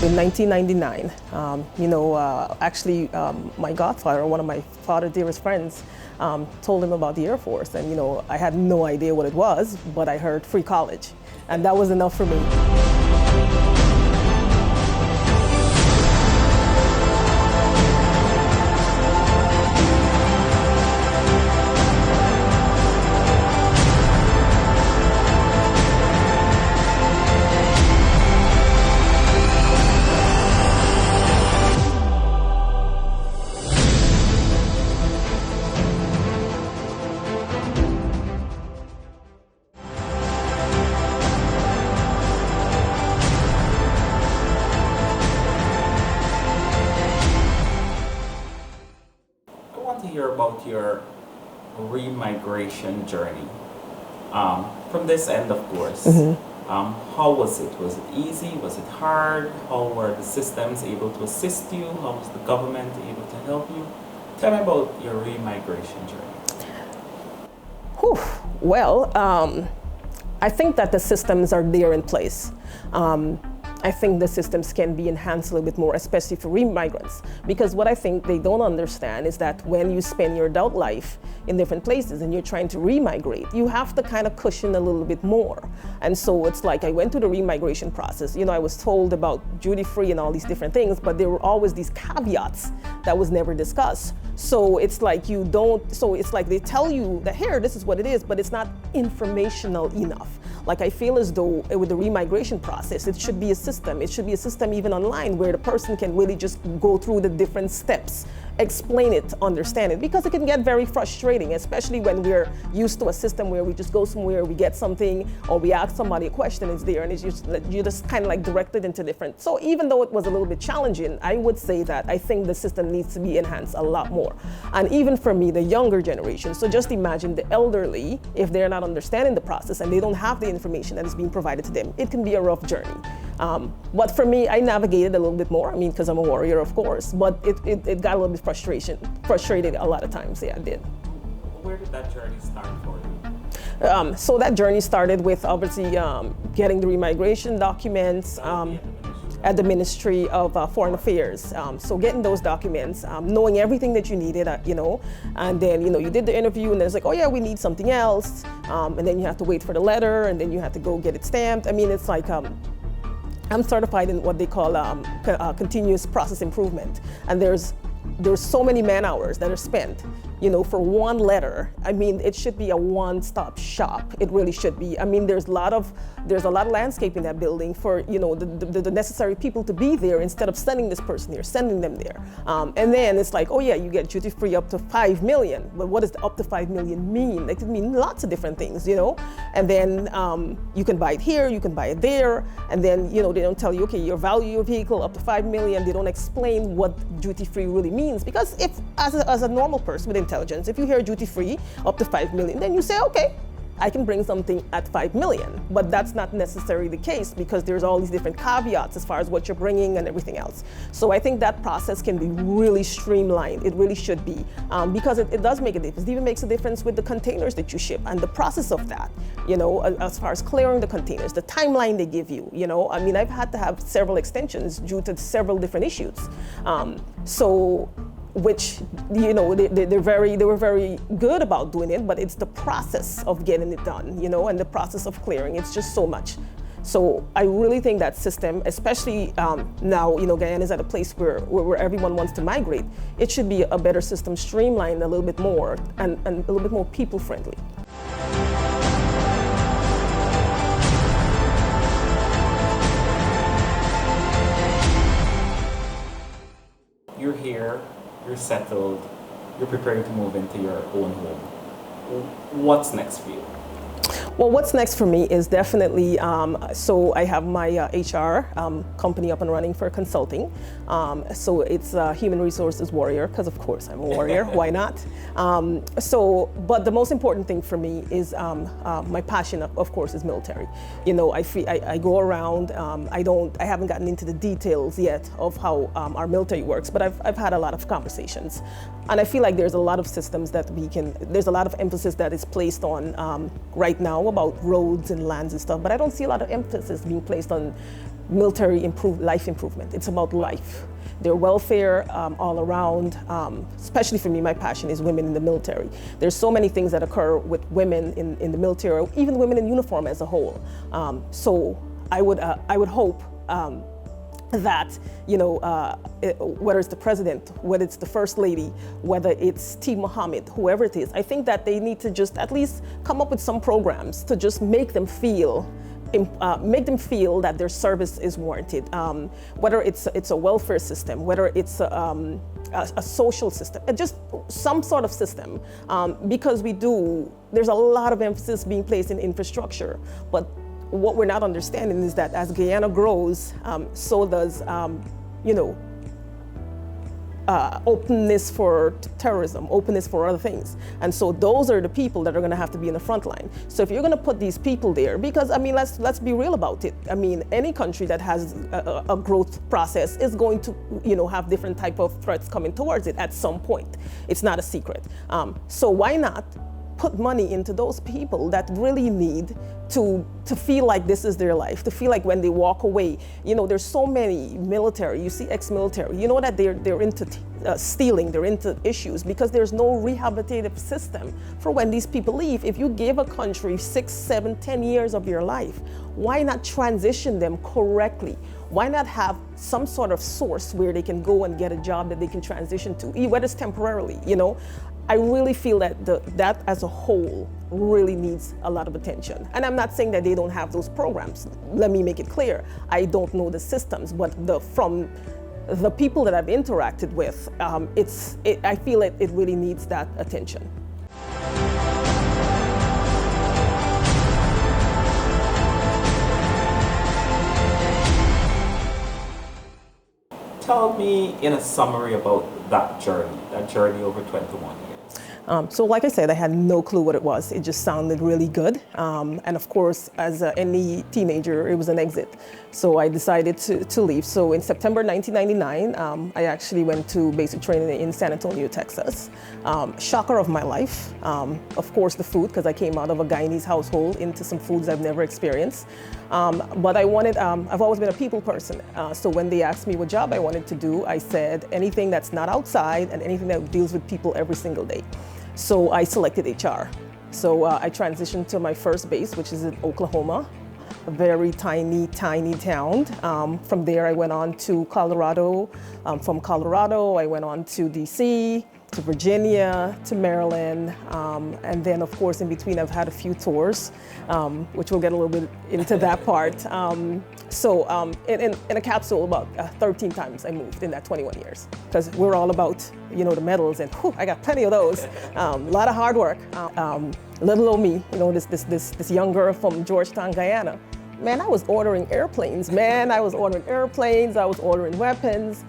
In 1999, actually, my godfather, one of my father's dearest friends, told him about the Air Force. And, I had no idea what it was, but I heard free college. And that was enough for me. About your remigration journey. From this end, of course, how was it? Was it easy? Was it hard? How were the systems able to assist you? How was the government able to help you? Tell me about your remigration journey. Whew. Well, I think that the systems are there in place. I think the systems can be enhanced a little bit more, especially for remigrants. Because what I think they don't understand is that when you spend your adult life in different places and you're trying to remigrate, you have to kind of cushion a little bit more. And so it's like I went through the remigration process. I was told about duty-free and all these different things, but there were always these caveats that was never discussed. So it's like they tell you that here, this is what it is, but it's not informational enough. Like I feel as though with the remigration process, it should be a system. It should be a system even online where the person can really just go through the different steps, explain it, understand it, because it can get very frustrating, especially when we're used to a system where we just go somewhere, we get something, or we ask somebody a question, it's there, and you're just kind of like directed into different. So even though it was a little bit challenging, I would say that I think the system needs to be enhanced a lot more. And even for me, the younger generation, so just imagine the elderly, if they're not understanding the process and they don't have the information that is being provided to them, it can be a rough journey. But for me, I navigated a little bit more, because I'm a warrior, of course, but it got a little bit frustrated a lot of times, yeah, it did. Where did that journey start for you? So that journey started with obviously getting the remigration documents at the Ministry of Foreign Affairs. So getting those documents, knowing everything that you needed, and then, you did the interview and it's like, oh yeah, we need something else. And then you have to wait for the letter and then you have to go get it stamped. I mean, it's like, I'm certified in what they call continuous process improvement. And there's so many man hours that are spent, for one letter. I mean, it should be a one-stop shop. It really should be. I mean, there's a lot of landscape in that building for, the necessary people to be there instead of sending this person here, sending them there. And then it's like, oh yeah, you get duty-free up to 5 million. But what does the up to 5 million mean? It could mean lots of different things, And then you can buy it here, you can buy it there. And then, they don't tell you, okay, your value of your vehicle up to 5 million. They don't explain what duty-free really means. Because if, as a normal person with intelligence, if you hear duty-free up to 5 million, then you say, okay, I can bring something at 5 million. But that's not necessarily the case because there's all these different caveats as far as what you're bringing and everything else. So I think that process can be really streamlined. It really should be because it does make a difference. It even makes a difference with the containers that you ship and the process of that, as far as clearing the containers, the timeline they give you, I mean, I've had to have several extensions due to several different issues. Which, they were very good about doing it, but it's the process of getting it done, and the process of clearing. It's just so much. So I really think that system, especially now, Guyana is at a place where everyone wants to migrate. It should be a better system, streamlined a little bit more and a little bit more people-friendly. You're here. You're settled, you're preparing to move into your own home. What's next for you? Well, what's next for me is definitely, so I have my HR company up and running for consulting. So it's Human Resources Warrior, because of course I'm a warrior, why not? But the most important thing for me is my passion, of course, is military. I go around, I haven't gotten into the details yet of how our military works, but I've had a lot of conversations. And I feel like there's a lot of systems that there's a lot of emphasis that is placed on right now about roads and lands and stuff, but I don't see a lot of emphasis being placed on military life improvement. It's about life. Their welfare all around, especially for me, my passion is women in the military. There's so many things that occur with women in the military, even women in uniform as a whole. So I would hope that, whether it's the president, whether it's the first lady, whether it's T. Mohammed, whoever it is, I think that they need to just at least come up with some programs to just make them feel that their service is warranted. Whether it's a welfare system, whether it's a social system, just some sort of system, because there's a lot of emphasis being placed in infrastructure, but what we're not understanding is that as Guyana grows, so does, openness for terrorism, openness for other things. And so those are the people that are gonna have to be in the front line. So if you're gonna put these people there, because let's be real about it. Any country that has a growth process is going to, have different type of threats coming towards it at some point. It's not a secret. So why not put money into those people that really need to feel like this is their life, to feel like when they walk away, there's so many military, you see ex-military, that they're into stealing, they're into issues because there's no rehabilitative system for when these people leave. If you give a country 6, 7, 10 years of your life, why not transition them correctly? Why not have some sort of source where they can go and get a job that they can transition to, whether it's temporarily, I really feel that that as a whole really needs a lot of attention. And I'm not saying that they don't have those programs. Let me make it clear. I don't know the systems, but from the people that I've interacted with, I feel it really needs that attention. Tell me in a summary about that journey over 21 years. So like I said, I had no clue what it was. It just sounded really good. And of course, as any teenager, it was an exit. So I decided to leave. So in September 1999, I actually went to basic training in San Antonio, Texas. Shocker of my life. Of course, the food, because I came out of a Guyanese household into some foods I've never experienced. But I've always been a people person. So when they asked me what job I wanted to do, I said anything that's not outside and anything that deals with people every single day. So I selected HR. So I transitioned to my first base, which is in Oklahoma, a very tiny town. From there, I went on to Colorado. From Colorado, I went on to DC, to Virginia, to Maryland. And then, of course, in between, I've had a few tours, which we'll get a little bit into that part. So in a capsule, about 13 times I moved in that 21 years. Because we're all about, the medals, and I got plenty of those. A lot of hard work. Little old me, this young girl from Georgetown, Guyana. Man, I was ordering airplanes. I was ordering weapons.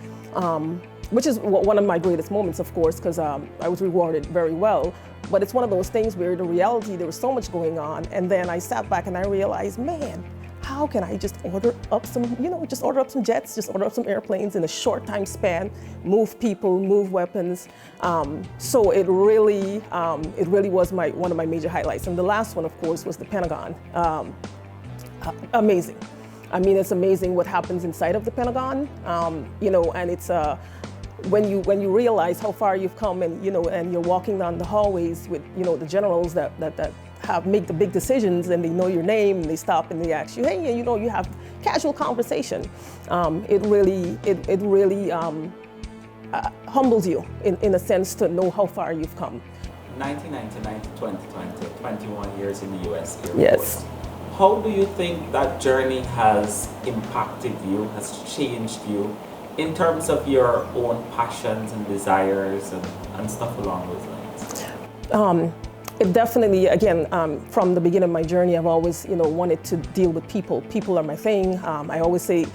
Which is one of my greatest moments, of course, because I was rewarded very well. But it's one of those things where the reality, there was so much going on. And then I sat back and I realized, man, how can I just order up some, just order up some jets, just order up some airplanes in a short time span, move people, move weapons. So it really was one of my major highlights. And the last one, of course, was the Pentagon. Amazing. It's amazing what happens inside of the Pentagon, and it's when you realize how far you've come, and and you're walking down the hallways with the generals that make the big decisions, and they know your name, and they stop and they ask you, hey, you have casual conversation. It really humbles you in a sense to know how far you've come. 1999 to 2020, 21 years in the U.S. Airforce. Yes. How do you think that journey has impacted you, has changed you, in terms of your own passions and desires and stuff along those lines? It definitely, again, from the beginning of my journey, I've always, wanted to deal with people. People are my thing. I always say,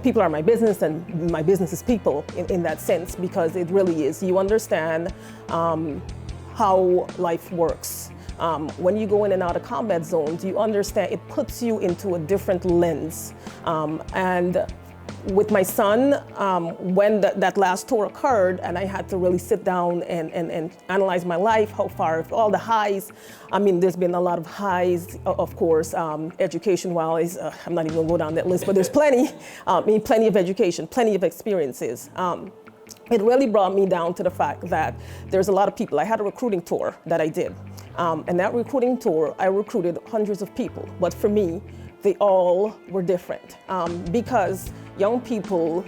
people are my business, and my business is people in that sense, because it really is. You understand how life works. When you go in and out of combat zones, you understand it puts you into a different lens. And with my son, when that last tour occurred, and I had to really sit down and analyze my life, how far, all the highs. I mean, there's been a lot of highs, of course, education-wise. I'm not even gonna go down that list, but there's plenty. Plenty of education, plenty of experiences. It really brought me down to the fact that there's a lot of people. I had a recruiting tour that I did. And that recruiting tour, I recruited hundreds of people. But for me, they all were different because young people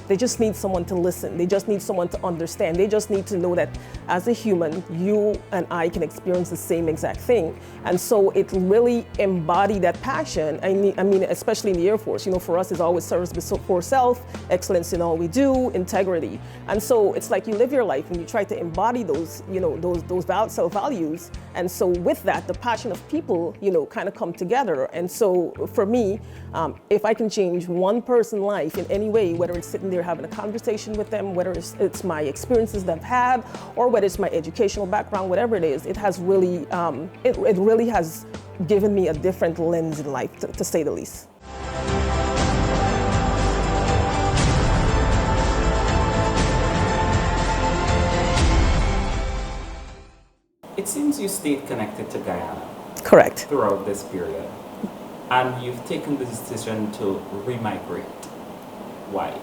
they just need someone to listen. They just need someone to understand. They just need to know that as a human, you and I can experience the same exact thing. And so it really embodied that passion. I mean, especially in the Air Force, for us, it's always service before self, excellence in all we do, integrity. And so it's like you live your life and you try to embody those, those self values. And so with that, the passion of people, kind of come together. And so for me, if I can change one person's life in any way, whether it's sitting there having a conversation with them, whether it's my experiences that I've had, or whether it's my educational background, whatever it is, it has really, it really has given me a different lens in life, to say the least. It seems you stayed connected to Guyana. Correct. Throughout this period. And you've taken the decision to remigrate. Why?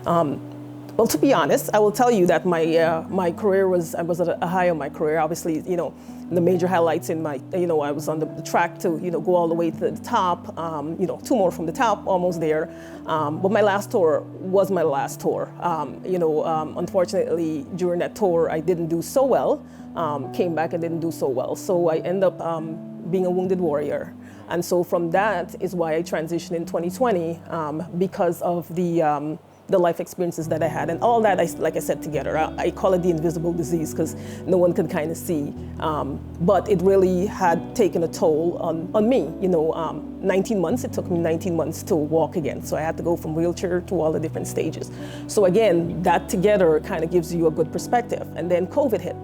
Well, to be honest, I will tell you that my career I was at a high of my career. Obviously, the major highlights in my, I was on the track to, go all the way to the top, 2 more from the top, almost there. But my last tour was my last tour. Unfortunately, during that tour, I didn't do so well. Came back and didn't do so well. So I ended up being a wounded warrior. And so from that is why I transitioned in 2020 because of the life experiences that I had. And all that, like I said, together. I call it the invisible disease because no one could kind of see. But it really had taken a toll on me. 19 months, it took me 19 months to walk again. So I had to go from wheelchair to all the different stages. So again, that together kind of gives you a good perspective. And then COVID hit.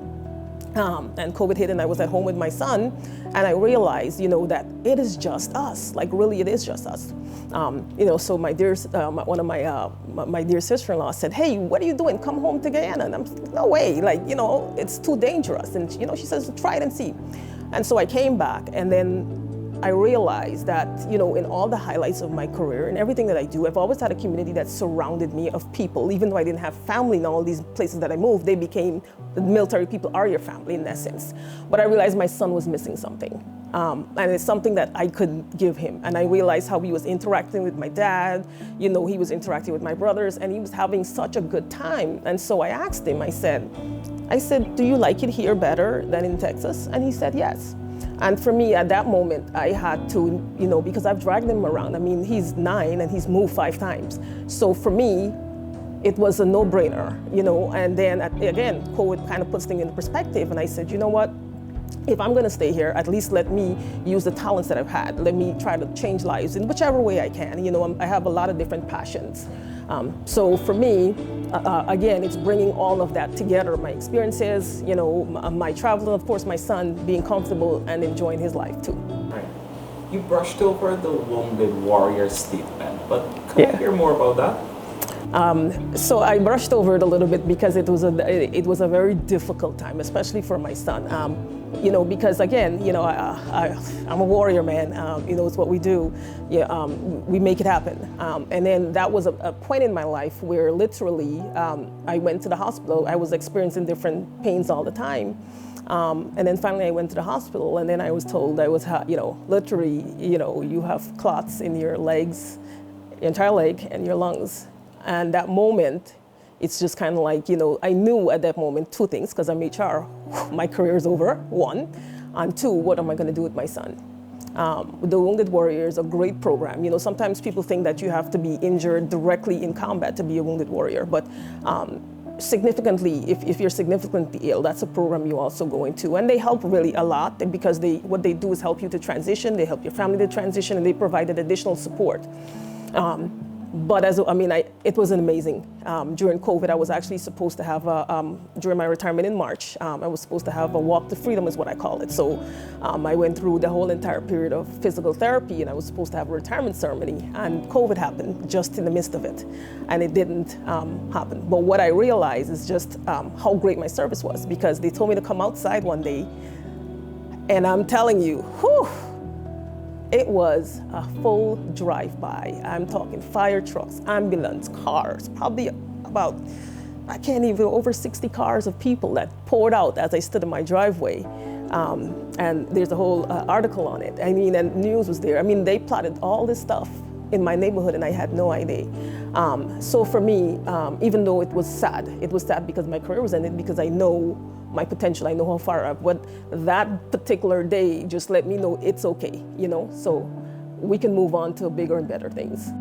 And COVID hit and I was at home with my son and I realized, that it is just us, like really it is just us. So my dear, one of my dear sister-in-law said, hey, what are you doing? Come home to Guyana. And I'm no way, it's too dangerous. And she says, try it and see. And so I came back and then I realized that, in all the highlights of my career and everything that I do, I've always had a community that surrounded me of people. Even though I didn't have family in all these places that I moved, they became, the military people are your family in essence. But I realized my son was missing something. And it's something that I couldn't give him. And I realized how he was interacting with my dad, he was interacting with my brothers, and he was having such a good time. And so I asked him, I said, do you like it here better than in Texas? And he said, yes. And for me, at that moment, I had to, because I've dragged him around. I mean, he's 9 and he's moved 5 times. So for me, it was a no-brainer, and then again, COVID kind of puts things into perspective. And I said, you know what? If I'm gonna stay here, at least let me use the talents that I've had. Let me try to change lives in whichever way I can. I have a lot of different passions. So for me, again, it's bringing all of that together, my experiences, my travel, and of course my son being comfortable and enjoying his life too. Right. You brushed over the wounded warrior statement, but can I hear more about that? So I brushed over it a little bit because it was a very difficult time, especially for my son. Because again, I'm a warrior, man. It's what we do. We make it happen. And then that was a point in my life where literally I went to the hospital. I was experiencing different pains all the time. And then finally I went to the hospital and then I was told I was, literally, you have clots in your legs, your entire leg and your lungs. And that moment, it's just kind of like, I knew at that moment 2 things, because I'm HR, my career is over, 1, and 2, what am I going to do with my son? The Wounded Warrior is a great program. Sometimes people think that you have to be injured directly in combat to be a Wounded Warrior, but significantly, if you're significantly ill, that's a program you also go into. And they help really a lot because what they do is help you to transition, they help your family to transition, and they provide additional support. But it was amazing. During COVID, I was actually supposed to have, during my retirement in March, I was supposed to have a walk to freedom is what I call it. So I went through the whole entire period of physical therapy, and I was supposed to have a retirement ceremony, and COVID happened just in the midst of it. And it didn't happen. But what I realized is just how great my service was, because they told me to come outside one day, and I'm telling you, whew, it was a full drive-by. I'm talking fire trucks, ambulance, cars, probably about, I can't even, over 60 cars of people that poured out as I stood in my driveway. And there's a whole article on it. I mean, and news was there. I mean, they plotted all this stuff in my neighborhood, and I had no idea. So for me, even though it was sad because my career was ended, because I know my potential, I know how far I've, but that particular day just let me know it's okay, so we can move on to bigger and better things.